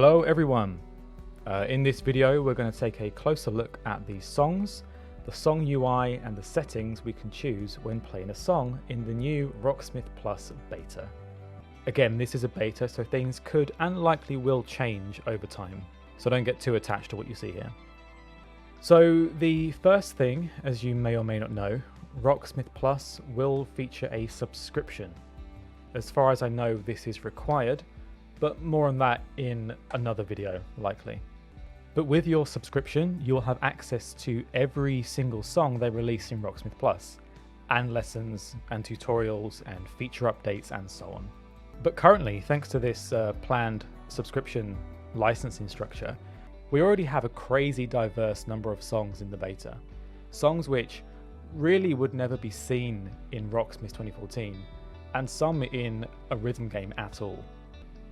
Hello everyone! In this video we're going to take a closer look at the songs, the song UI and the settings we can choose when playing a song in the new Rocksmith Plus beta. Again, this is a beta, so things could and likely will change over time, so don't get too attached to what you see here. So the first thing, as you may or may not know, Rocksmith Plus will feature a subscription. As far as I know, this is required, but more on that in another video, likely. But with your subscription, you'll have access to every single song they release in Rocksmith Plus, and lessons and tutorials and feature updates and so on. But currently, thanks to this planned subscription licensing structure, we already have a crazy diverse number of songs in the beta. Songs which really would never be seen in Rocksmith 2014, and some in a rhythm game at all.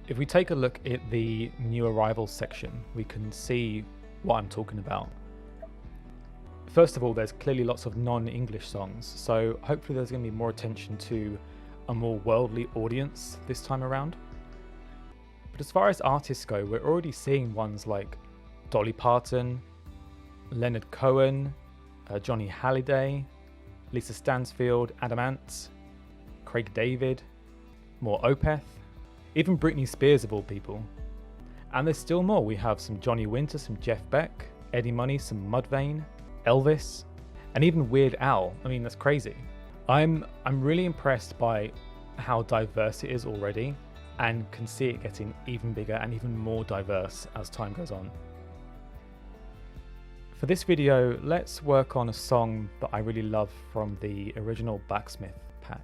If we take a look at the new arrivals section, we can see what I'm talking about. First of all, there's clearly lots of non-English songs, so hopefully there's going to be more attention to a more worldly audience this time around. But as far as artists go, we're already seeing ones like Dolly Parton, Leonard Cohen, Johnny Halliday, Lisa Stansfield, Adam Ant, Craig David, more Opeth, even Britney Spears of all people. And there's still more. We have some Johnny Winter, some Jeff Beck, Eddie Money, some Mudvayne, Elvis, and even Weird Al. I mean, that's crazy. I'm really impressed by how diverse it is already, and can see it getting even bigger and even more diverse as time goes on. For this video, let's work on a song that I really love from the original Blacksmith pack.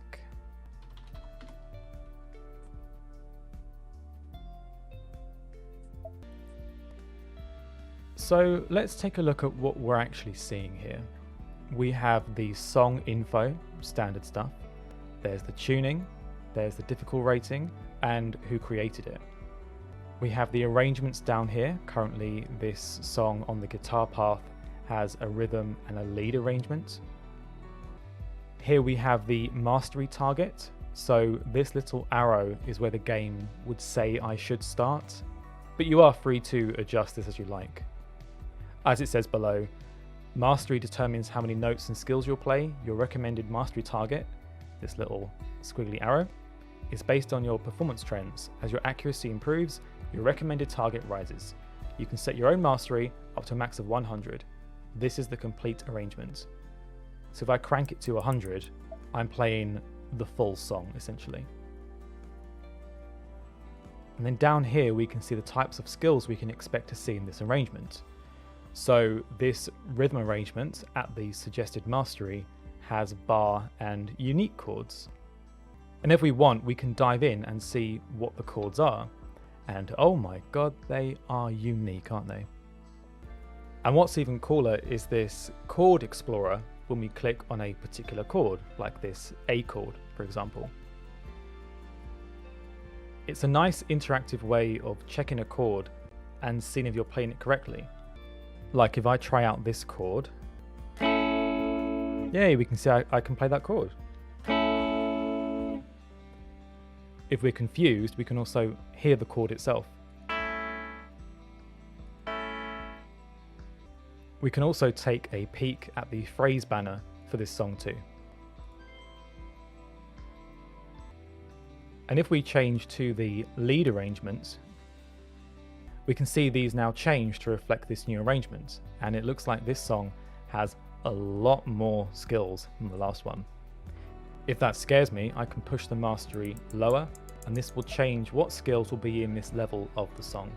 So let's take a look at what we're actually seeing here. We have the song info, standard stuff. There's the tuning, there's the difficult rating, and who created it. We have the arrangements down here. Currently, this song on the guitar path has a rhythm and a lead arrangement. Here we have the mastery target. So this little arrow is where the game would say I should start, but you are free to adjust this as you like. As it says below, mastery determines how many notes and skills you'll play. Your recommended mastery target, this little squiggly arrow, is based on your performance trends. As your accuracy improves, your recommended target rises. You can set your own mastery up to a max of 100. This is the complete arrangement. So if I crank it to 100, I'm playing the full song, essentially. And then down here, we can see the types of skills we can expect to see in this arrangement. So this rhythm arrangement at the suggested mastery has bar and unique chords. And if we want, we can dive in and see what the chords are. And oh my god, they are unique, aren't they? And what's even cooler is this Chord Explorer when we click on a particular chord, like this A chord, for example. It's a nice interactive way of checking a chord and seeing if you're playing it correctly. Like if I try out this chord, yay, we can see I can play that chord. If we're confused, we can also hear the chord itself. We can also take a peek at the phrase banner for this song too. And if we change to the lead arrangement, we can see these now change to reflect this new arrangement. And it looks like this song has a lot more skills than the last one. If that scares me, I can push the mastery lower, and this will change what skills will be in this level of the song.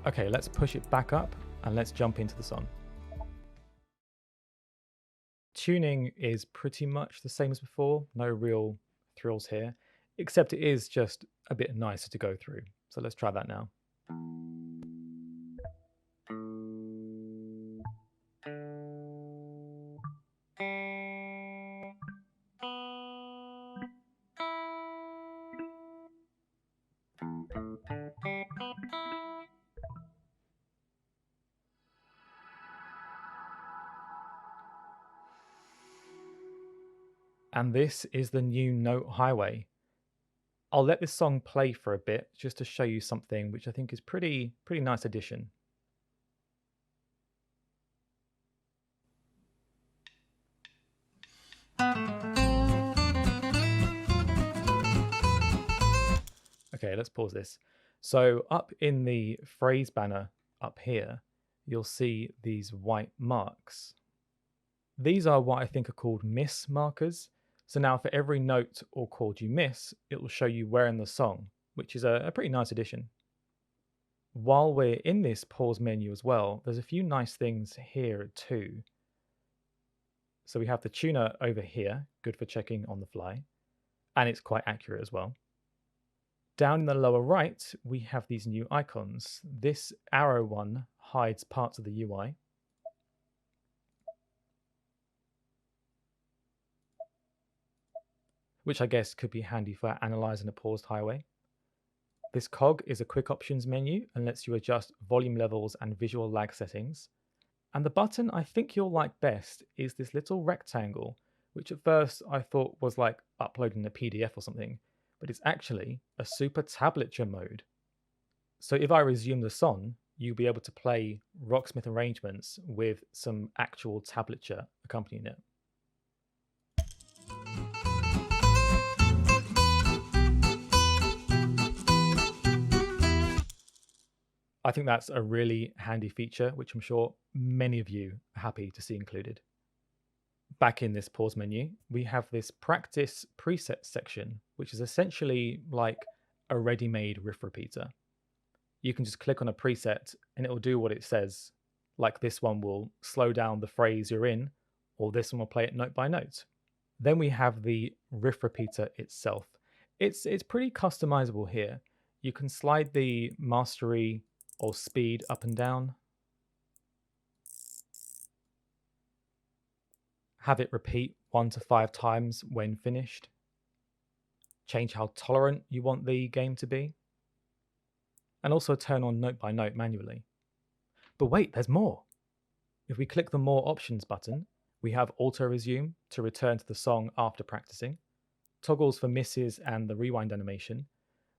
Okay, let's push it back up and let's jump into the song. Tuning is pretty much the same as before, no real thrills here, except it is just a bit nicer to go through. So let's try that now. And this is the new note highway. I'll let this song play for a bit just to show you something which I think is pretty nice addition. Okay, let's pause this. So up in the phrase banner up here, you'll see these white marks. These are what I think are called miss markers. So now for every note or chord you miss, it will show you where in the song, which is a pretty nice addition. While we're in this pause menu as well, there's a few nice things here too. So we have the tuner over here, good for checking on the fly, and it's quite accurate as well. Down in the lower right, we have these new icons. This arrow one hides parts of the UI. Which I guess could be handy for analyzing a paused highway. This cog is a quick options menu and lets you adjust volume levels and visual lag settings. And the button I think you'll like best is this little rectangle, which at first I thought was like uploading a PDF or something, but it's actually a super tablature mode. So if I resume the song, you'll be able to play Rocksmith arrangements with some actual tablature accompanying it. I think that's a really handy feature, which I'm sure many of you are happy to see included. Back in this pause menu, we have this practice preset section, which is essentially like a ready-made riff repeater. You can just click on a preset and it will do what it says. Like this one will slow down the phrase you're in, or this one will play it note by note. Then we have the riff repeater itself. It's pretty customizable here. You can slide the mastery or speed up and down. Have it repeat 1 to 5 times when finished. Change how tolerant you want the game to be. And also turn on note by note manually. But wait, there's more. If we click the More Options button, we have Auto Resume to return to the song after practicing, toggles for misses and the rewind animation.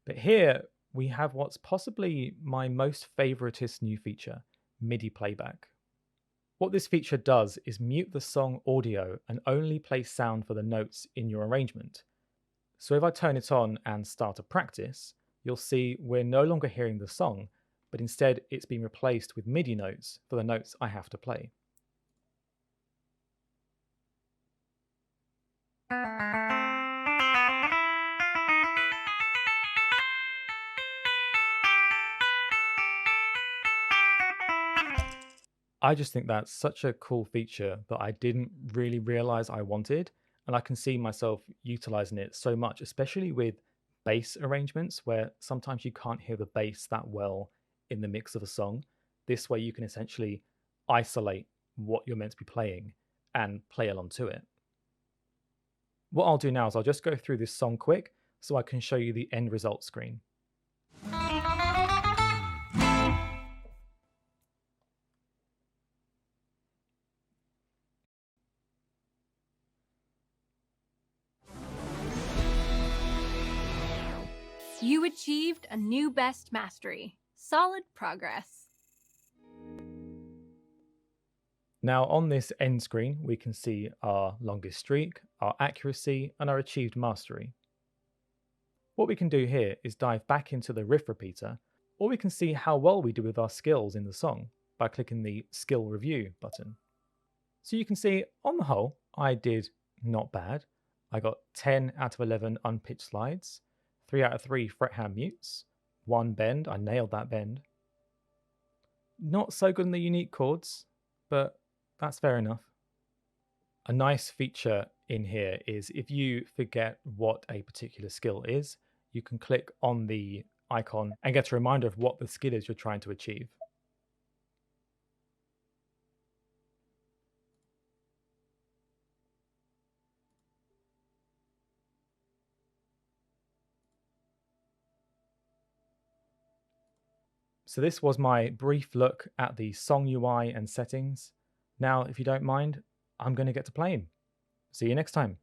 But here we have what's possibly my most favoritist new feature, Midi Playback. What this feature does is mute the song audio and only play sound for the notes in your arrangement. So if I turn it on and start a practice, you'll see we're no longer hearing the song, but instead it's been replaced with MIDI notes for the notes I have to play. I just think that's such a cool feature that I didn't really realize I wanted, and I can see myself utilizing it so much, especially with bass arrangements where sometimes you can't hear the bass that well in the mix of a song. This way you can essentially isolate what you're meant to be playing and play along to it. What I'll do now is I'll just go through this song quick so I can show you the end result screen. You achieved a new best mastery. Solid progress. Now on this end screen, we can see our longest streak, our accuracy, and our achieved mastery. What we can do here is dive back into the riff repeater, or we can see how well we do with our skills in the song by clicking the Skill Review button. So you can see, on the whole, I did not bad. I got 10 out of 11 unpitched slides, 3 out of 3 fret hand mutes, 1 bend, I nailed that bend. Not so good in the unique chords, but that's fair enough. A nice feature in here is if you forget what a particular skill is, you can click on the icon and get a reminder of what the skill is you're trying to achieve. So this was my brief look at the song UI and settings. Now, if you don't mind, I'm going to get to playing. See you next time.